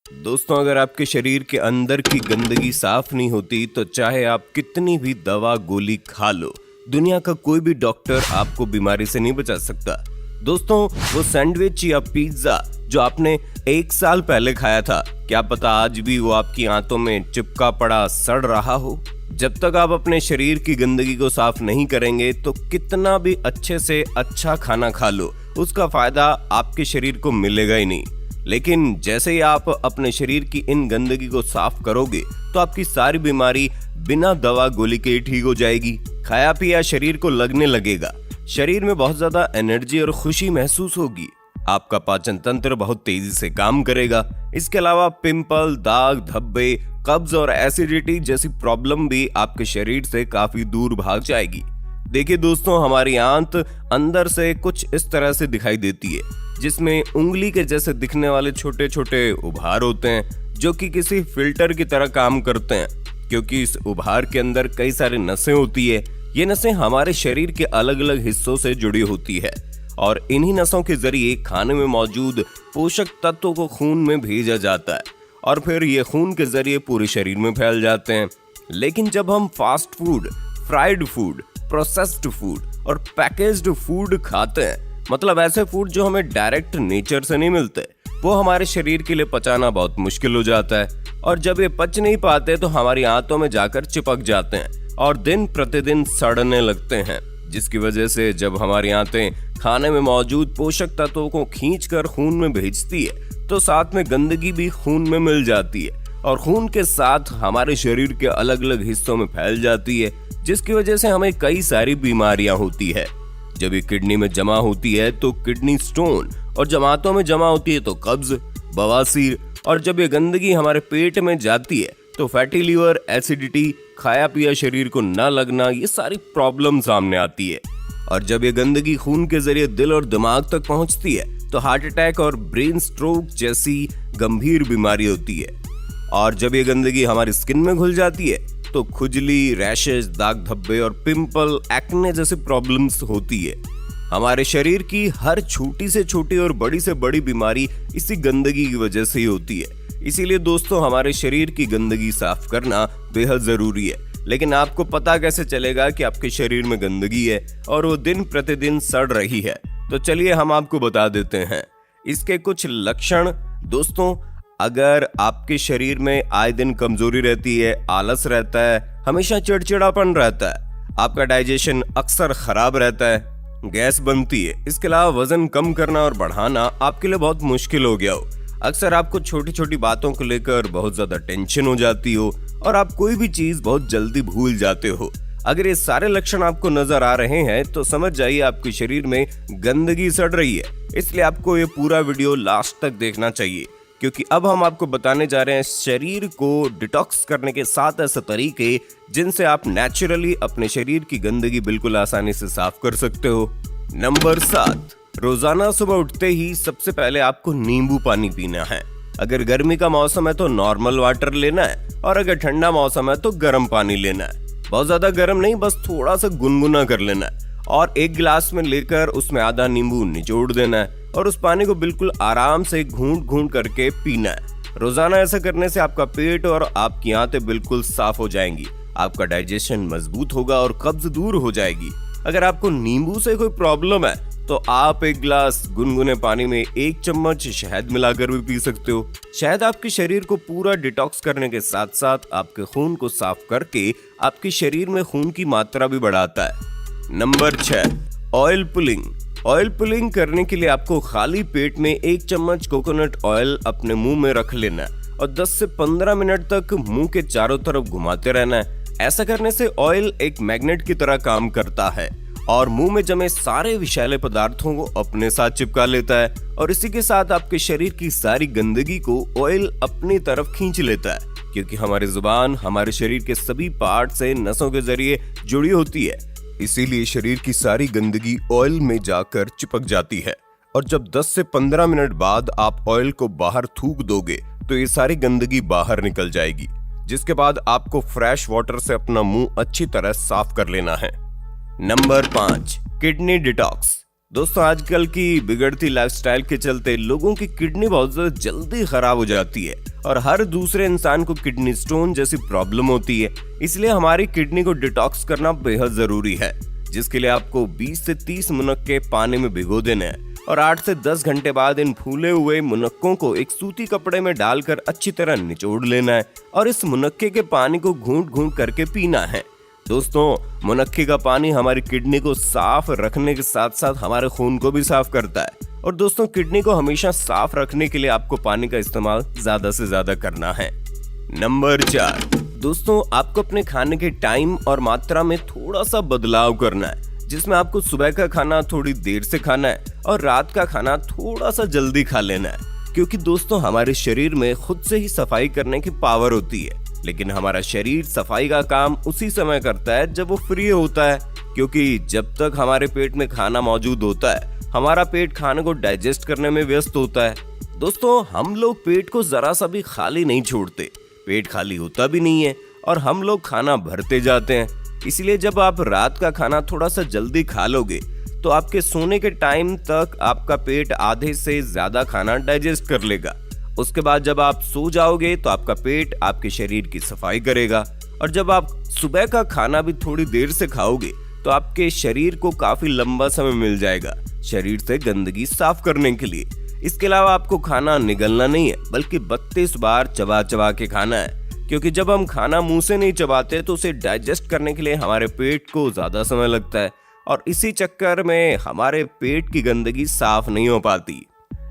दोस्तों, अगर आपके शरीर के अंदर की गंदगी साफ नहीं होती तो चाहे आप कितनी भी दवा गोली खा लो, दुनिया का कोई भी डॉक्टर आपको बीमारी से नहीं बचा सकता। दोस्तों, वो सैंडविच या पिज्जा जो आपने 1 साल पहले खाया था, क्या पता आज भी वो आपकी आंतों में चिपका पड़ा सड़ रहा हो। जब तक आप अपने शरीर की गंदगी को साफ नहीं करेंगे तो कितना भी अच्छे से अच्छा खाना खा लो, उसका फायदा आपके शरीर को मिलेगा ही नहीं। लेकिन जैसे ही आप अपने शरीर की इन गंदगी को साफ करोगे तो आपकी सारी बीमारी बिना दवा गोली के ठीक हो जाएगी। खाया पिया शरीर को लगने लगेगा, शरीर में बहुत ज्यादा एनर्जी और खुशी महसूस होगी, आपका पाचन तंत्र बहुत तेजी से काम करेगा। इसके अलावा पिंपल, दाग, धब्बे, कब्ज और एसिडिटी जैसी प्रॉब्लम भी आपके शरीर से काफी दूर भाग जाएगी। देखिए दोस्तों, हमारी आंत अंदर से कुछ इस तरह से दिखाई देती है, जिसमें उंगली के जैसे दिखने वाले छोटे छोटे उभार होते हैं जो कि किसी फिल्टर की तरह काम करते हैं, क्योंकि इस उभार के अंदर कई सारी नसें होती है। ये नसें हमारे शरीर के अलग अलग हिस्सों से जुड़ी होती है और इन्हीं नसों के जरिए खाने में मौजूद पोषक तत्वों को खून में भेजा जाता है और फिर ये खून के जरिए पूरे शरीर में फैल जाते हैं। लेकिन जब हम fast food, fried food, processed food और पैकेज्ड फूड खाते हैं, मतलब ऐसे फूड जो हमें डायरेक्ट नेचर से नहीं मिलते, वो हमारे शरीर के लिए पचाना बहुत मुश्किल हो जाता है और जब ये पच नहीं पाते तो हमारी आंतों में जाकर चिपक जाते हैं और दिन प्रतिदिन सड़ने लगते हैं, जिसकी वजह से जब हमारी आंतें खाने में मौजूद पोषक तत्वों को खींचकर खून में भेजती है तो साथ में गंदगी भी खून में मिल जाती है और खून के साथ हमारे शरीर के अलग अलग हिस्सों में फैल जाती है, जिसकी वजह से हमें कई सारी बीमारियां होती है। जब ये किडनी में जमा होती है तो किडनी स्टोन, और जब आंतों में जमा होती है तो कब्ज, बवासीर, और जब ये गंदगी हमारे पेट में जाती है तो फैटी लीवर, एसिडिटी, खाया पिया शरीर को न लगना, ये सारी प्रॉब्लम सामने आती है। और जब ये गंदगी खून के जरिए दिल और दिमाग तक पहुंचती है तो हार्ट अटैक और ब्रेन स्ट्रोक जैसी गंभीर बीमारी होती है। और जब ये गंदगी हमारी स्किन में घुल जाती है तो खुजली, रैशेज, दाग धब्बे और पिंपल, एक्ने जैसी प्रॉब्लम्स होती है। हमारे शरीर की हर छोटी से छोटी और बड़ी से बड़ी बीमारी इसी गंदगी की वजह से ही होती है। इसीलिए दोस्तों, हमारे शरीर की गंदगी साफ करना बेहद जरूरी है। लेकिन आपको पता कैसे चलेगा कि आपके शरीर में गंदगी है और वो दिन प्रतिदिन सड़ रही है? तो चलिए हम आपको बता देते हैं इसके कुछ लक्षण। दोस्तों, अगर आपके शरीर में आए दिन कमजोरी रहती है, आलस रहता है, हमेशा चिड़चिड़ापन रहता है, आपका डाइजेशन अक्सर खराब रहता है, गैस बनती है, इसके अलावा वजन कम करना और बढ़ाना आपके लिए बहुत मुश्किल हो गया हो, अक्सर आपको छोटी छोटी बातों को लेकर बहुत ज्यादा टेंशन हो जाती हो और आप कोई भी चीज बहुत जल्दी भूल जाते हो, अगर ये सारे लक्षण आपको नजर आ रहे हैं तो समझ जाइए आपके शरीर में गंदगी सड़ रही है। इसलिए आपको ये पूरा वीडियो लास्ट तक देखना चाहिए, क्योंकि अब हम आपको बताने जा रहे हैं शरीर को डिटॉक्स करने के 7 ऐसे तरीके जिनसे आप नेचुरली अपने शरीर की गंदगी बिल्कुल आसानी से साफ कर सकते हो। नंबर 7, रोजाना सुबह उठते ही सबसे पहले आपको नींबू पानी पीना है। अगर गर्मी का मौसम है तो नॉर्मल वाटर लेना है और अगर ठंडा मौसम है तो गर्म पानी लेना है। बहुत ज्यादा गर्म नहीं, बस थोड़ा सा गुनगुना कर लेना है और एक गिलास में लेकर उसमें आधा नींबू निचोड़ देना है और उस पानी को बिल्कुल आराम से घूंट घूंट करके पीना है। रोजाना ऐसा करने से आपका पेट और आपकी आंतें बिल्कुल साफ हो जाएंगी, आपका डाइजेशन मजबूत होगा और कब्ज दूर हो जाएगी। अगर आपको नींबू से कोई प्रॉब्लम है तो आप एक गिलास गुनगुने पानी में 1 चम्मच शहद मिलाकर भी पी सकते हो। शहद आपके शरीर को पूरा डिटॉक्स करने के साथ साथ आपके खून को साफ करके आपके शरीर में खून की मात्रा भी बढ़ाता है। Number 6, oil pulling. Oil pulling करने के लिए आपको खाली पेट में 1 चम्मच कोकोनट ऑयल अपने मुंह में रख लेना है और 10 से 15 मिनट तक मुंह के चारों तरफ घुमाते रहना है। ऐसा करने से ऑयल एक मैग्नेट की तरह काम करता है और मुंह में जमे सारे विषैले पदार्थों को अपने साथ चिपका लेता है और इसी के साथ आपके शरीर की सारी गंदगी को ऑयल अपनी तरफ खींच लेता है, क्योंकि हमारी जुबान हमारे शरीर के सभी पार्ट से नसों के जरिए जुड़ी होती है। इसीलिए शरीर की सारी गंदगी ऑयल में जाकर चिपक जाती है और जब 10 से 15 मिनट बाद आप ऑयल को बाहर थूक दोगे तो ये सारी गंदगी बाहर निकल जाएगी, जिसके बाद आपको फ्रेश वाटर से अपना मुंह अच्छी तरह साफ कर लेना है। Number 5, kidney detox. दोस्तों, आजकल की बिगड़ती लाइफस्टाइल के चलते लोगों की किडनी बहुत ज्यादा जल्दी खराब हो जाती है और हर दूसरे इंसान को किडनी स्टोन जैसी प्रॉब्लम होती है। इसलिए हमारी किडनी को डिटॉक्स करना बेहद जरूरी है, जिसके लिए आपको 20 से 30 मुनक्के पानी में भिगो देने हैं और 8 से 10 घंटे बाद इन फूले हुए मुनक्कों को एक सूती कपड़े में डालकर अच्छी तरह निचोड़ लेना है और इस मुनक्के के पानी को घूंट घूंट करके पीना है। दोस्तों, मुनक्के का पानी हमारी किडनी को साफ रखने के साथ साथ हमारे खून को भी साफ करता है। और दोस्तों, किडनी को हमेशा साफ रखने के लिए आपको पानी का इस्तेमाल ज्यादा से ज्यादा करना है। नंबर 4, दोस्तों, आपको अपने खाने के टाइम और मात्रा में थोड़ा सा बदलाव करना है, जिसमें आपको सुबह का खाना थोड़ी देर से खाना है और रात का खाना थोड़ा सा जल्दी खा लेना है। क्योंकि दोस्तों, हमारे शरीर में खुद से ही सफाई करने की पावर होती है, लेकिन हमारा शरीर सफाई का काम उसी समय करता है जब वो फ्री होता है। क्योंकि जब तक हमारे पेट में खाना मौजूद होता है, हमारा पेट खाने को डाइजेस्ट करने में व्यस्त होता है। दोस्तों, हम लोग पेट को जरा सा भी खाली नहीं छोड़ते, पेट खाली होता भी नहीं है और हम लोग खाना भरते जाते हैं। इसलिए जब आप रात का खाना थोड़ा सा जल्दी खा लोगे तो आपके सोने के टाइम तक आपका पेट आधे से ज्यादा खाना डाइजेस्ट कर लेगा। उसके बाद जब आप सो जाओगे तो आपका पेट आपके शरीर की सफाई करेगा और जब आप सुबह का खाना भी थोड़ी देर से खाओगे तो आपके शरीर को काफी लंबा समय मिल जाएगा शरीर से गंदगी साफ करने के लिए। इसके अलावा आपको खाना निगलना नहीं है, बल्कि 32 बार चबा चबा के खाना है। क्योंकि जब हम खाना मुंह से नहीं चबाते तो उसे डाइजेस्ट करने के लिए हमारे पेट को ज्यादा समय लगता है और इसी चक्कर में हमारे पेट की गंदगी साफ नहीं हो पाती।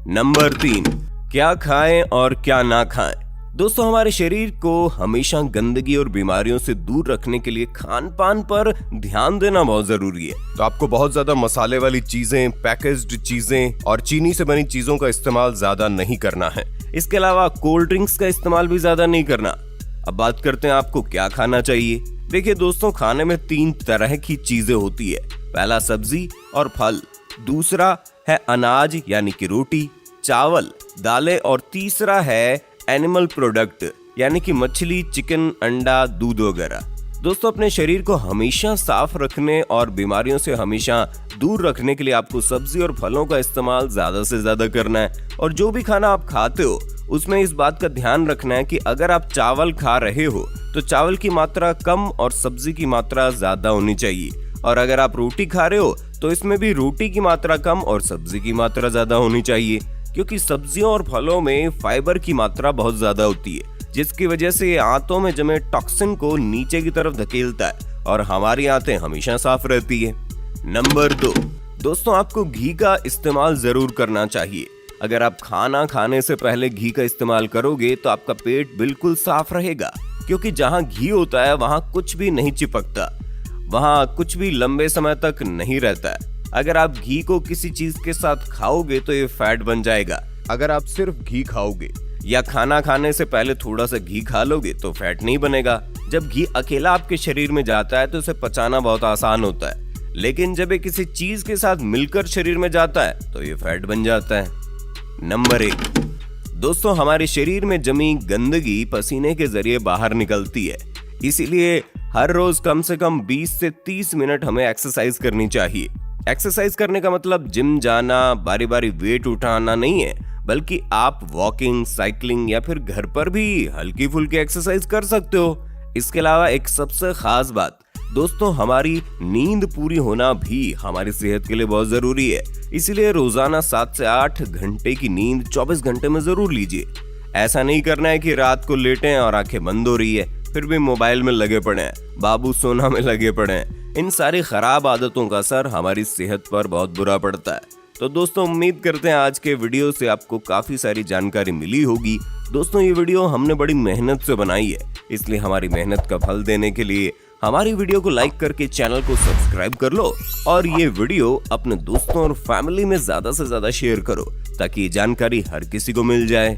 नंबर 3, क्या खाएं और क्या ना खाएं। दोस्तों, हमारे शरीर को हमेशा गंदगी और बीमारियों से दूर रखने के लिए खान पान पर ध्यान देना बहुत जरूरी है। तो आपको बहुत ज्यादा मसाले वाली चीजें, पैकेज्ड चीजें और चीनी से बनी चीजों का इस्तेमाल ज्यादा नहीं करना है। इसके अलावा कोल्ड ड्रिंक्स का इस्तेमाल भी ज्यादा नहीं करना। अब बात करते हैं आपको क्या खाना चाहिए। देखिए दोस्तों, खाने में 3 तरह की चीजें होती है। पहला सब्जी और फल, दूसरा है अनाज यानी कि रोटी, चावल, दालें और तीसरा है एनिमल प्रोडक्ट यानी कि मछली, चिकन, अंडा, दूध वगैरह। दोस्तों, अपने शरीर को हमेशा साफ रखने और बीमारियों से हमेशा दूर रखने के लिए आपको सब्जी और फलों का इस्तेमाल ज्यादा से ज्यादा करना है। और जो भी खाना आप खाते हो उसमें इस बात का ध्यान रखना है कि अगर आप चावल खा रहे हो तो चावल की मात्रा कम और सब्जी की मात्रा ज्यादा होनी चाहिए। और अगर आप रोटी खा रहे हो तो इसमें भी रोटी की मात्रा कम और सब्जी की मात्रा ज्यादा होनी चाहिए। क्योंकि सब्जियों और फलों में फाइबर की मात्रा बहुत ज्यादा होती है, जिसकी वजह से ये आंतों में जमे टॉक्सिन को नीचे की तरफ धकेलता है और हमारी आंतें हमेशा साफ रहती है। नंबर 2, दोस्तों, आपको घी का इस्तेमाल जरूर करना चाहिए। अगर आप खाना खाने से पहले घी का इस्तेमाल करोगे तो आपका पेट बिल्कुल साफ रहेगा। क्योंकि जहां घी होता है वहां कुछ भी नहीं चिपकता, वहां कुछ भी लंबे समय तक नहीं रहता है। अगर आप घी को किसी चीज के साथ खाओगे तो ये फैट बन जाएगा। अगर आप सिर्फ घी खाओगे या खाना खाने से पहले थोड़ा सा घी खा लोगे तो फैट नहीं बनेगा। जब घी अकेला आपके शरीर में जाता है तो उसे पचाना बहुत आसान होता है, लेकिन जब ये किसी चीज के साथ मिलकर शरीर में जाता है तो ये फैट बन जाता है। नंबर 1, दोस्तों, हमारे शरीर में जमी गंदगी पसीने के जरिए बाहर निकलती है। इसीलिए हर रोज कम से कम 20 से 30 मिनट हमें एक्सरसाइज करनी चाहिए। एक्सरसाइज करने का मतलब जिम जाना, बारी बारी वेट उठाना नहीं है, बल्कि आप वॉकिंग, साइकिलिंग या फिर घर पर भी हल्की फुल्की एक्सरसाइज कर सकते हो। इसके अलावा एक सबसे खास बात, दोस्तों, हमारी नींद पूरी होना भी हमारी सेहत के लिए बहुत जरूरी है। इसीलिए रोजाना 7 से 8 घंटे की नींद 24 घंटे में जरूर लीजिए। ऐसा नहीं करना है कि रात को लेटे और आंखें बंद हो रही है फिर भी मोबाइल में लगे पड़े हैं, बाबू सोना में लगे पड़े हैं। इन सारी खराब आदतों का असर हमारी सेहत पर बहुत बुरा पड़ता है। तो दोस्तों, उम्मीद करते हैं आज के वीडियो से आपको काफी सारी जानकारी मिली होगी। दोस्तों, ये वीडियो हमने बड़ी मेहनत से बनाई है, इसलिए हमारी मेहनत का फल देने के लिए हमारी वीडियो को लाइक करके चैनल को सब्सक्राइब कर लो और ये वीडियो अपने दोस्तों और फैमिली में ज्यादा से ज्यादा शेयर करो ताकि ये जानकारी हर किसी को मिल जाए।